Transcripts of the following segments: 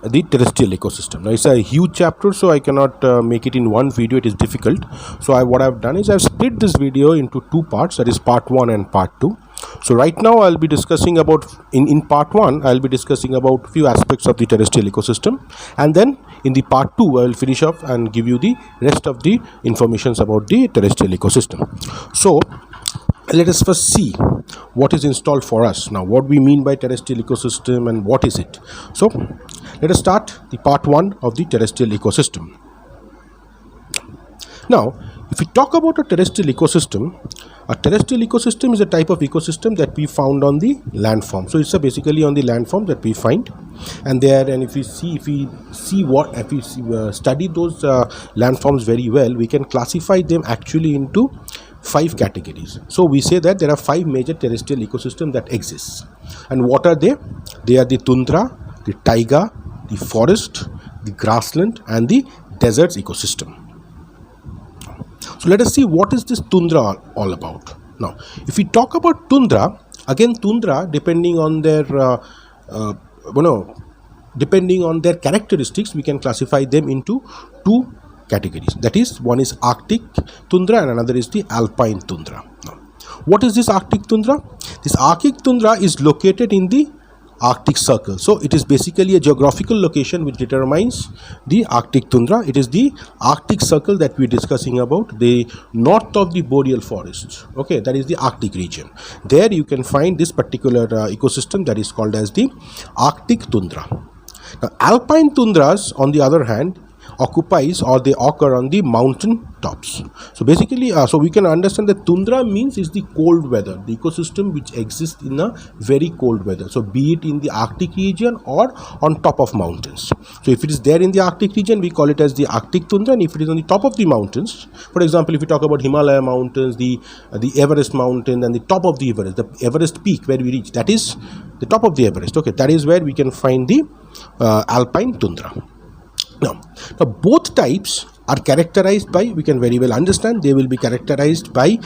the terrestrial ecosystem. Now it's a huge chapter, so I cannot make it in one video. It is difficult. So what I've done is I've split this video into two parts, that is part 1 and part 2. So right now I'll be discussing about, in part 1 I'll be discussing about few aspects of the terrestrial ecosystem, and then in the part 2 I will finish up and give you the rest of the informations about the terrestrial ecosystem. So let us first see what is installed for us. Now what we mean by terrestrial ecosystem and what is it. So let us start the part 1 of the terrestrial ecosystem. Now if we talk about a terrestrial ecosystem is a type of ecosystem that we found on the landform. So it's basically on the landform that we find, and if we study those landforms very well, we can classify them actually into 5 categories. So we say that there are 5 major terrestrial ecosystems that exist. And what are they? They are the tundra, the taiga, the forest, the grassland, and the deserts ecosystem. So let us see what is this tundra all about. Now if we talk about tundra, again tundra, depending on their characteristics, we can classify them into 2 categories. That is, one is Arctic tundra and another is the alpine tundra. Now what is this Arctic tundra? This Arctic tundra is located in the Arctic Circle. So it is basically a geographical location which determines the Arctic tundra. It is the Arctic Circle that we are discussing about, the north of the boreal forest. Okay, that is the Arctic region. There you can find this particular ecosystem that is called as the Arctic tundra. Now alpine tundras, on the other hand, they occur on the mountain tops. So basically, so we can understand that tundra means is the cold weather, the ecosystem which exists in a very cold weather. So be it in the Arctic region or on top of mountains. So if it is there in the Arctic region, we call it as the Arctic tundra, and if it is on the top of the mountains, for example, if we talk about Himalaya mountains, the Everest mountain, and the top of the Everest peak where we reach, that is the top of the Everest. Okay, that is where we can find the alpine tundra. Now both types are characterized by, we can very well understand, they will be characterized by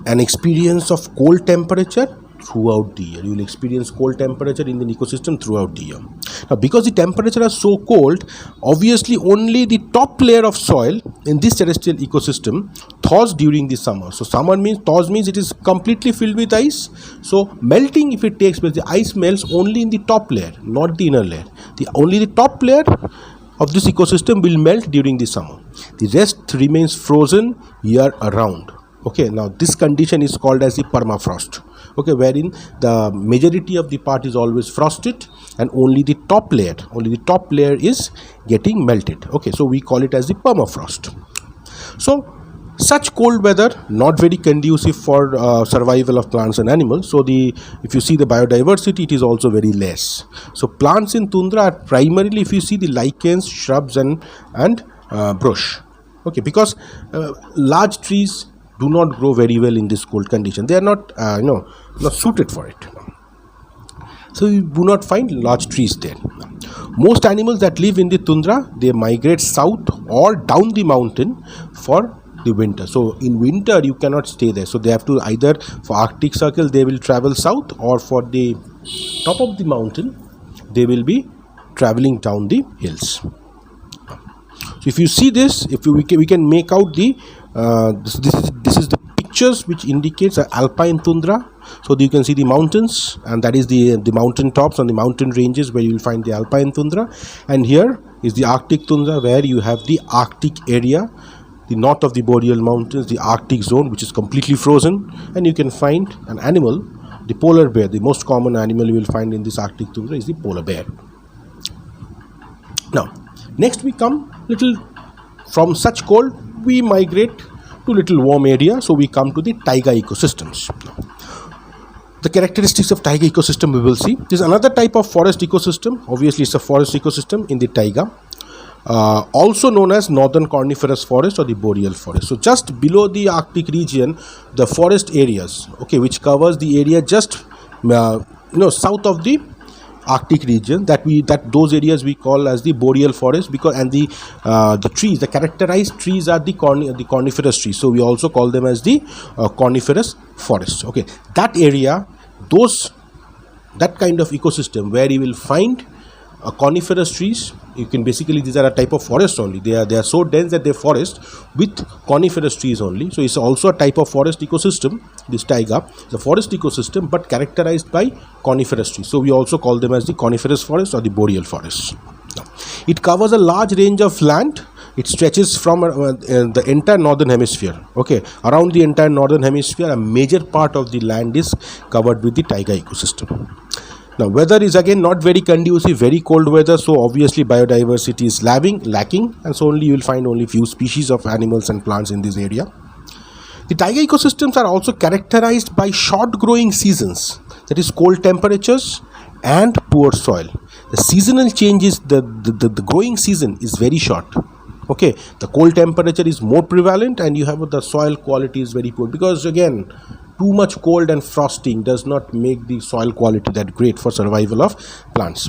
an experience of cold temperature throughout the year. You will experience cold temperature in the ecosystem throughout the year. Now because the temperature is so cold, obviously only the top layer of soil in this terrestrial ecosystem thaws during the summer. So thaws means it is completely filled with ice. So melting, if it takes place, the ice melts only in the top layer, not the inner layer. Only the top layer of this ecosystem will melt during the summer. The rest remains frozen year around. Okay, now this condition is called as the permafrost. Okay, wherein the majority of the part is always frosted and only the top layer is getting melted. Okay, so we call it as the permafrost. So such cold weather not very conducive for survival of plants and animals. So if you see the biodiversity, it is also very less. So plants in tundra are primarily, if you see, the lichens, shrubs, and brush. Okay, because large trees do not grow very well in this cold condition. They are not not suited for it. So you do not find large trees there. Most animals that live in the tundra, they migrate south or down the mountain for the winter. So in winter you cannot stay there, so they have to either, for Arctic Circle, they will travel south, or for the top of the mountain they will be traveling down the hills. So if you see this, we can make out the this is the pictures which indicates an alpine tundra. So you can see the mountains, and that is the mountain tops on the mountain ranges where you will find the alpine tundra. And here is the Arctic tundra, where you have the Arctic area, the north of the boreal mountains, the Arctic zone, which is completely frozen, and you can find an animal, the polar bear. The most common animal you will find in this Arctic tundra is the polar bear. Now next we come little from such cold, we migrate to little warm area, so we come to the taiga ecosystems. The characteristics of taiga ecosystem we will see. This is another type of forest ecosystem. Obviously it's a forest ecosystem in the taiga, also known as northern coniferous forest or the boreal forest. So just below the Arctic region, the forest areas, okay, which covers the area just south of the Arctic region, those areas we call as the boreal forest, because the trees, the characterized trees are the coniferous trees, so we also call them as the coniferous forests. Okay, that area, that kind of ecosystem where you will find coniferous trees. You can basically, these are a type of forest only. They are so dense that they're forest with coniferous trees only. So it's also a type of forest ecosystem. This taiga is a forest ecosystem, but characterized by coniferous trees. So we also call them as the coniferous forest or the boreal forest. It covers a large range of land. It stretches from the entire northern hemisphere. Okay, around the entire northern hemisphere, a major part of the land is covered with the taiga ecosystem. Now, weather is again not very conducive, very cold weather, so obviously biodiversity is lacking, and so you will find only few species of animals and plants in this area. The taiga ecosystems are also characterized by short growing seasons, that is cold temperatures and poor soil. The seasonal changes, the growing season is very short. Okay, the cold temperature is more prevalent, and you have the soil quality is very poor, because again, too much cold and frosting does not make the soil quality that great for survival of plants.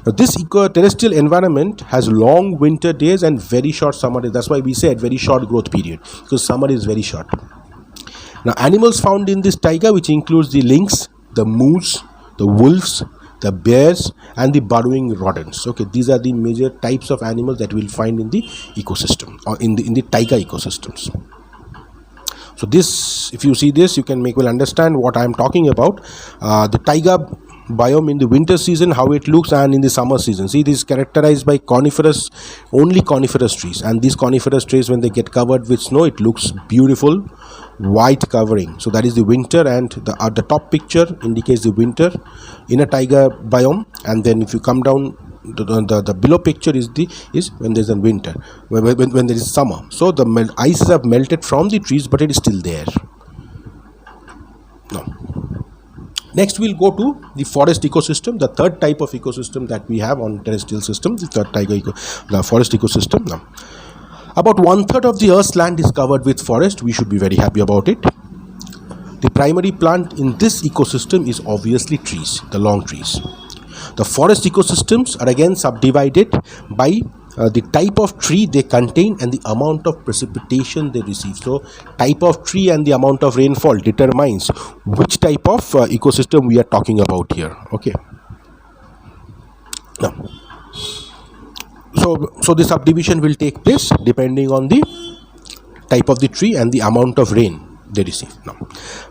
Now, this terrestrial environment has long winter days and very short summer days. That's why we said very short growth period, because summer is very short. Now, animals found in this taiga, which includes the lynx, the moose, the wolves, the bears, and the burrowing rodents. Okay, these are the major types of animals that we'll find in the ecosystem, or in the taiga ecosystems. So this, if you see this, you can understand what I am talking about. The taiga biome in the winter season, how it looks, and in the summer season. See, this is characterized by only coniferous trees, and these coniferous trees, when they get covered with snow, it looks beautiful, white covering. So that is the winter, and the top picture indicates the winter in a taiga biome, and then if you come down, the below picture is when there's a winter, when there is summer. So the ices have melted from the trees, but it is still there. Now, next we'll go to the forest ecosystem, the third type of ecosystem that we have on terrestrial system, the third the forest ecosystem. Now, about 1/3 of the Earth's land is covered with forest. We should be very happy about it. The primary plant in this ecosystem is obviously trees, the long trees. The forest ecosystems are again subdivided by the type of tree they contain and the amount of precipitation they receive. So type of tree and the amount of rainfall determines which type of ecosystem we are talking about here. Okay. Now, so the subdivision will take place depending on the type of the tree and the amount of rain they receive. Now,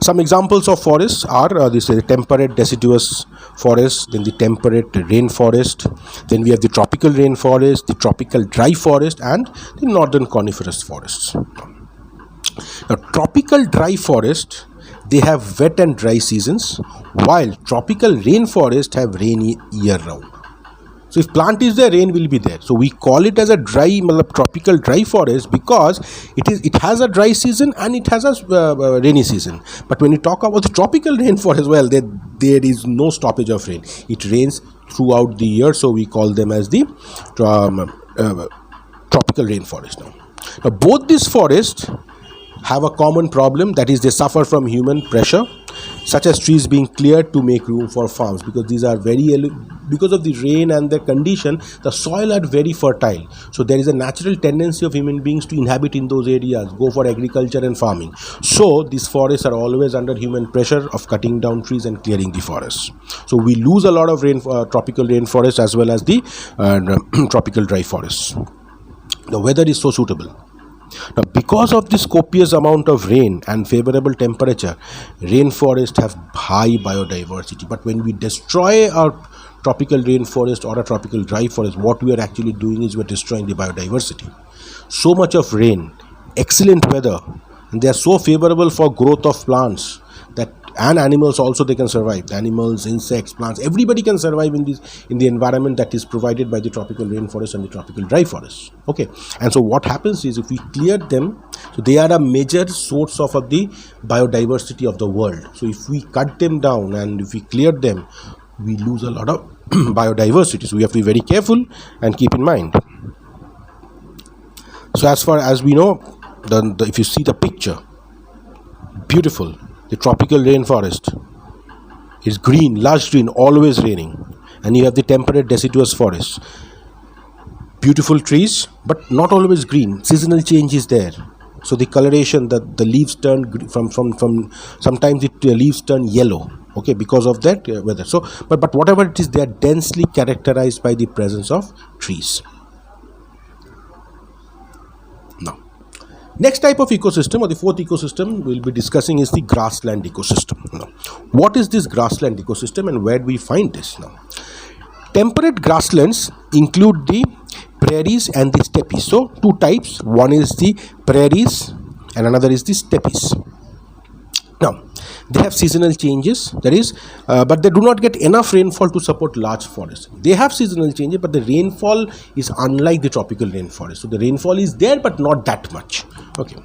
some examples of forests are this temperate deciduous forest, then the temperate rainforest, then we have the tropical rainforest, the tropical dry forest, and the northern coniferous forests. Now, tropical dry forest, they have wet and dry seasons, while tropical rainforest have rainy year round. So if plant is there, rain will be there. So we call it as a tropical dry forest because it has a dry season and it has a rainy season. But when you talk about the tropical rainforest, well, there is no stoppage of rain. It rains throughout the year. So we call them as the tropical rainforest. Now, both these forests have a common problem, that is they suffer from human pressure, such as trees being cleared to make room for farms, because these are because of the rain and the condition, the soil are very fertile. So there is a natural tendency of human beings to inhabit in those areas, go for agriculture and farming. So these forests are always under human pressure of cutting down trees and clearing the forests. So we lose a lot of tropical rainforests as well as the tropical dry forests. The weather is so suitable. Now, because of this copious amount of rain and favorable temperature, rainforests have high biodiversity. But when we destroy our tropical rainforest or a tropical dry forest, what we are actually doing is we are destroying the biodiversity. So much of rain, excellent weather, and they are so favorable for growth of plants that, and animals also, they can survive. Animals, insects, plants, everybody can survive in the environment that is provided by the tropical rainforest and the tropical dry forest. Okay, and so what happens is if we clear them, so they are a major source of the biodiversity of the world. So if we cut them down and if we clear them, we lose a lot of biodiversity. So we have to be very careful and keep in mind. So as far as we know, if you see the picture, beautiful. The tropical rainforest is green, lush green, always raining. And you have the temperate deciduous forest. Beautiful trees, but not always green. Seasonal change is there. So the coloration, the leaves turn from sometimes the leaves turn yellow. okay, because of that weather. So but whatever it is, they are densely characterized by the presence of trees. Now, next type of ecosystem, or the fourth ecosystem we'll be discussing, is the grassland ecosystem. Now, what is this grassland ecosystem and where do we find this? Now, temperate grasslands include the prairies and the steppes. So two types, one is the prairies and another is the steppes. Now, they have seasonal changes, that is, but they do not get enough rainfall to support large forests. They have seasonal changes, but the rainfall is unlike the tropical rainforest. So the rainfall is there, but not that much. Okay.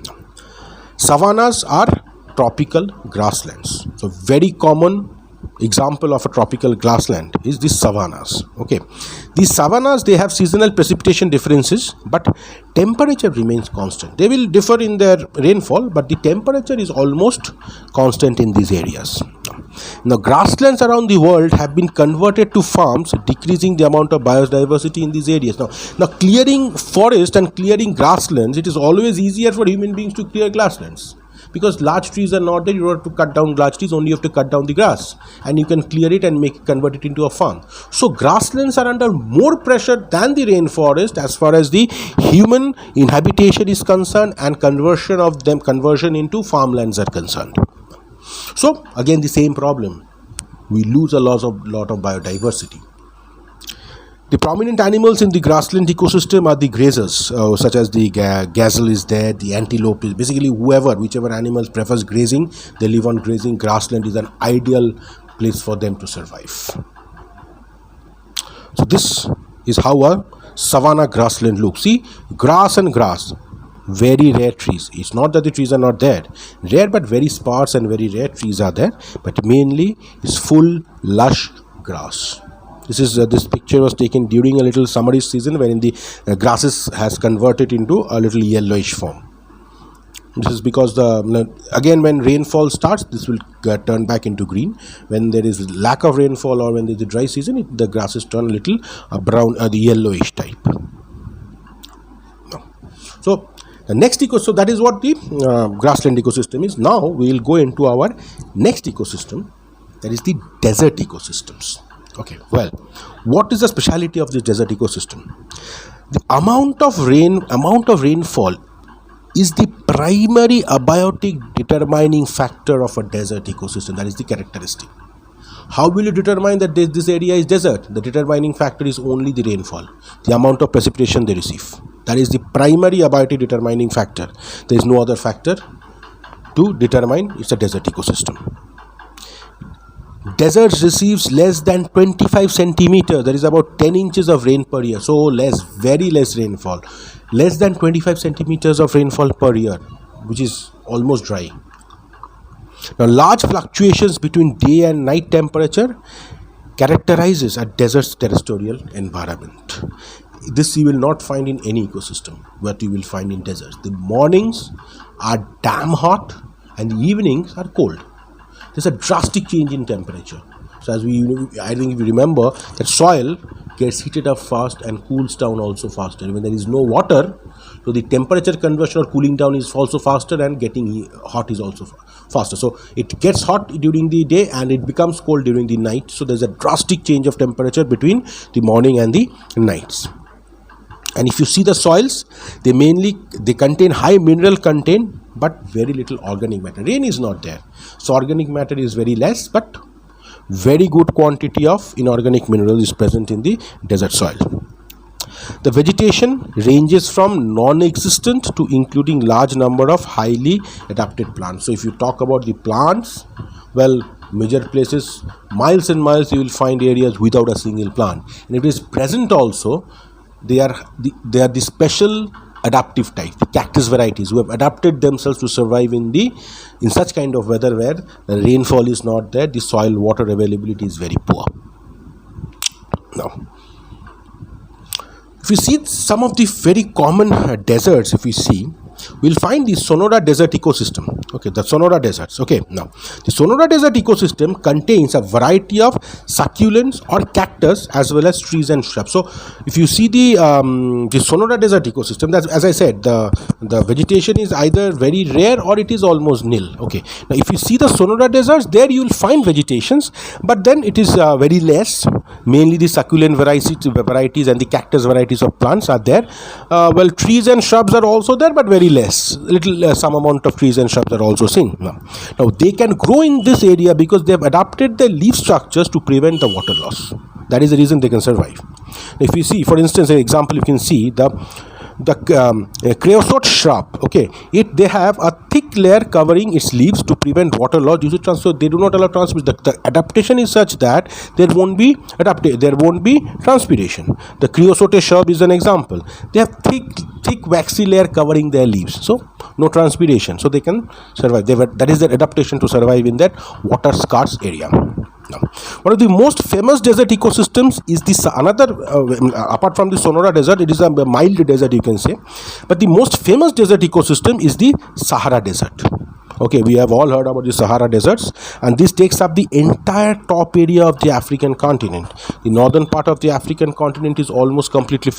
Savannas are tropical grasslands. So very common example of a tropical grassland is the savannas. Okay, these savannas, they have seasonal precipitation differences, but temperature remains constant. They will differ in their rainfall, but the temperature is almost constant in these areas. Now, grasslands around the world have been converted to farms, decreasing the amount of biodiversity in these areas. Now clearing forest and clearing grasslands, it is always easier for human beings to clear grasslands, because large trees are not there. You don't have to cut down large trees, only you have to cut down the grass, and you can clear it and convert it into a farm. So grasslands are under more pressure than the rainforest as far as the human inhabitation is concerned, and conversion into farmlands are concerned. So again, the same problem, we lose a lot of biodiversity. The prominent animals in the grassland ecosystem are the grazers, such as the gazelle is there, the antelope is basically whichever animals prefers grazing, they live on grazing. Grassland is an ideal place for them to survive. So this is how a savanna grassland looks. See, grass and grass, very rare trees. It's not that the trees are not there, rare but very sparse and very rare trees are there, but mainly it's full lush grass. This picture was taken during a little summery season, wherein the grasses has converted into a little yellowish form. This is because again, when rainfall starts, this will turn back into green. When there is lack of rainfall or when there is a dry season, the grasses turn a little brown, the yellowish type. So the next so that is what the grassland ecosystem is. Now we will go into our next ecosystem, that is the desert ecosystems. Okay, well, what is the speciality of this desert ecosystem? The amount of rainfall is the primary abiotic determining factor of a desert ecosystem. That is the characteristic. How will you determine that this area is desert? The determining factor is only the rainfall, the amount of precipitation they receive. That is the primary abiotic determining factor. There is no other factor to determine it's a desert ecosystem. Deserts receives less than 25 centimeters, that is about 10 inches of rain per year. So very less rainfall, less than 25 centimeters of rainfall per year, which is almost dry. Now, large fluctuations between day and night temperature characterizes a desert's terrestrial environment. This you will not find in any ecosystem, what you will find in deserts. The mornings are damn hot and the evenings are cold. There's a drastic change in temperature. So as I think if you remember, that soil gets heated up fast and cools down also faster. When there is no water, so the temperature conversion or cooling down is also faster, and getting hot is also faster. So it gets hot during the day and it becomes cold during the night. So there's a drastic change of temperature between the morning and the nights. And if you see the soils, they contain high mineral content but very little organic matter. Rain is not there, so organic matter is very less, but very good quantity of inorganic mineral is present in the desert soil. The vegetation ranges from non-existent to including large number of highly adapted plants. So if you talk about the plants, well, major places, miles and miles, you will find areas without a single plant. And if it is present also, they are the special adaptive type, the cactus varieties who have adapted themselves to survive in such kind of weather where the rainfall is not there, the soil water availability is very poor. Now, if you see some of the very common deserts, if we see, we'll find the Sonora Desert ecosystem. Okay, the Sonora Deserts. Okay, now the Sonora Desert ecosystem contains a variety of succulents or cactus as well as trees and shrubs. So if you see the Sonora Desert ecosystem, that's, as I said, the vegetation is either very rare or it is almost nil. Okay, now if you see the Sonora Deserts, there you will find vegetations, but then it is very less. Mainly the succulent varieties and the cactus varieties of plants are there. Well, trees and shrubs are also there, but very less. Little some amount of trees and shrubs are also seen. Now they can grow in this area because they have adapted their leaf structures to prevent the water loss. That is the reason they can survive. If you see, for instance, an example, you can see the creosote shrub. Okay, they have a thick layer covering its leaves to prevent water loss due to transfer. They do not allow transpiration. The adaptation is such that there won't be transpiration. The creosote shrub is an example. They have thick waxy layer covering their leaves, so no transpiration, so they can survive. That is their adaptation to survive in that water scarce area. Now, one of the most famous desert ecosystems is apart from the Sonora Desert, it is a mild desert, you can say, but the most famous desert ecosystem is the Sahara Desert. Okay, we have all heard about the Sahara deserts, and this takes up the entire top area of the African continent. The northern part of the African continent is almost completely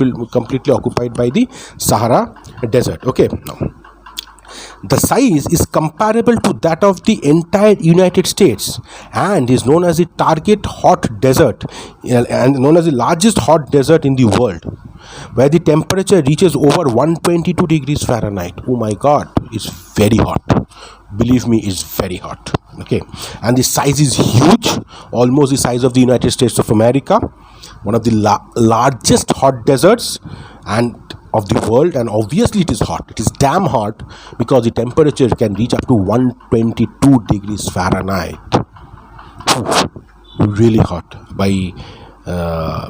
occupied by the Sahara Desert. Okay, now the size is comparable to that of the entire United States and is known as the target hot desert and known as the largest hot desert in the world, where the temperature reaches over 122 degrees Fahrenheit. Oh my God, it's very hot. Believe me, it's very hot. Okay, and the size is huge, almost the size of the United States of America, one of the largest hot deserts and of the world, and obviously it is hot. It is damn hot because the temperature can reach up to 122 degrees Fahrenheit. Really hot. By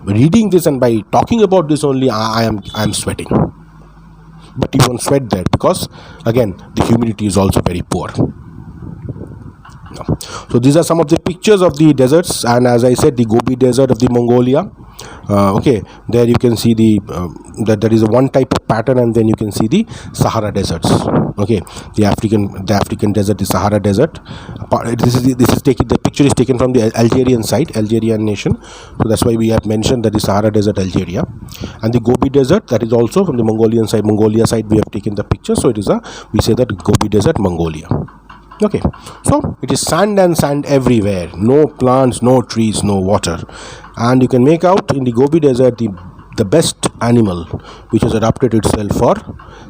reading this and by talking about this only, I am sweating. But you won't sweat there because again the humidity is also very poor. So these are some of the pictures of the deserts, and as I said, the Gobi Desert of the Mongolia. Okay, there you can see that there is a one type of pattern, and then you can see the Sahara deserts. Okay, the African desert, the Sahara Desert. The picture is taken from the Algerian side, Algerian nation. So that's why we have mentioned that the Sahara Desert, Algeria, and the Gobi Desert, that is also from the Mongolia side. We have taken the picture, so we say that Gobi Desert, Mongolia. Okay, so it is sand and sand everywhere, no plants, no trees, no water, and you can make out in the Gobi Desert the best animal which has adapted itself for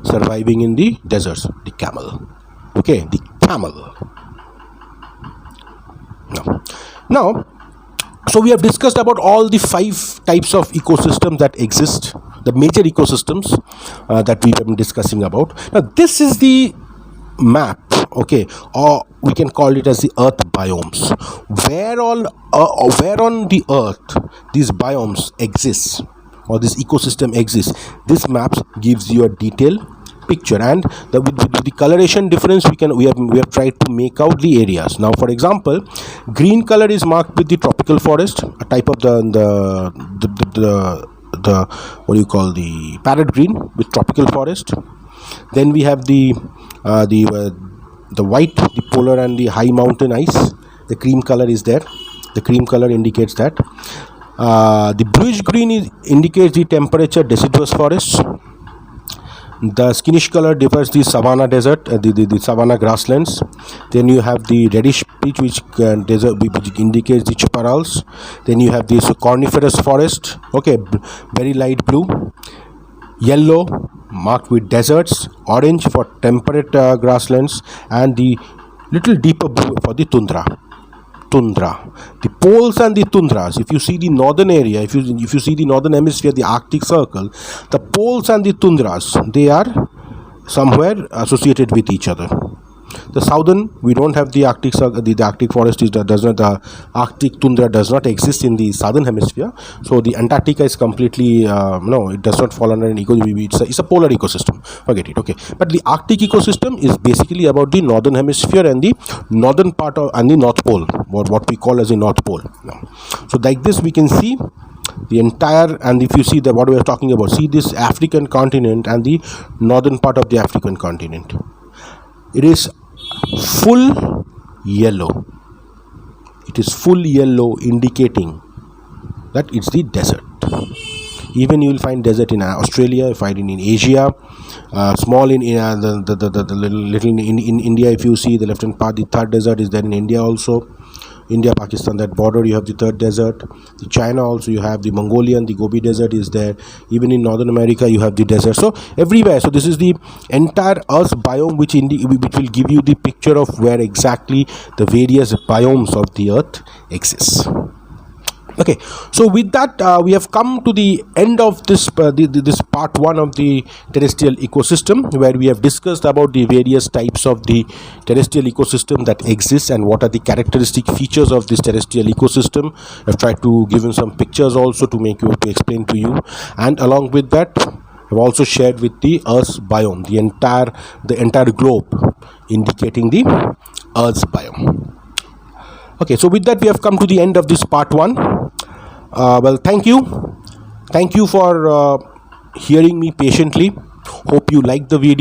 surviving in the deserts, the camel. Okay, the camel. Now, so we have discussed about all the 5 types of ecosystems that exist, the major ecosystems that we have been discussing about. Now, this is the map, okay, or we can call it as the earth biomes, where on the earth these biomes exist or this ecosystem exists. This map gives you a detailed picture, and with the coloration difference we have tried to make out the areas. Now, for example, green color is marked with the tropical forest, a type of the what do you call, the parrot green with tropical forest. Then we have the white, the polar and the high mountain ice. The cream color is there. The cream color indicates that. The bluish green indicates the temperature deciduous forests. The skinish color differs the savanna desert, the savanna grasslands. Then you have the reddish peach, which indicates the chaparrals. Then you have this coniferous forest. Okay, very light blue. Yellow marked with deserts, orange for temperate grasslands, and the little deeper blue for the tundra. The poles and the tundras. If you see the northern area, if you see the northern hemisphere, the Arctic Circle, the poles and the tundras, they are somewhere associated with each other. The southern, we don't have the Arctic Circle, the Arctic forest the Arctic tundra does not exist in the southern hemisphere. So the Antarctica is completely no, it does not fall under an ecosystem. It's a polar ecosystem. Forget it. Okay, but the Arctic ecosystem is basically about the northern hemisphere and the northern part of and the North Pole, what we call as the North Pole. So like this, we can see the entire, and if you see that what we are talking about, see this African continent and the northern part of the African continent, it is full yellow. It is full yellow, indicating that it's the desert. Even you will find desert in Australia, you find it in Asia, small in the little in India. If you see the left hand part, the third desert is there in India also. India, Pakistan, that border, you have the third desert. The China also, you have the Mongolian, the Gobi desert is there. Even in Northern America, you have the desert. So everywhere. So this is the entire Earth biome, which will give you the picture of where exactly the various biomes of the Earth exist. Okay, so with that we have come to the end of this this part 1 of the terrestrial ecosystem, where we have discussed about the various types of the terrestrial ecosystem that exists and what are the characteristic features of this terrestrial ecosystem. I've tried to give you some pictures also to explain to you, and along with that I've also shared with the Earth's biome, the entire globe, indicating the Earth's biome. Okay, so with that we have come to the end of this part 1. Well, thank you for hearing me patiently. Hope you like the video.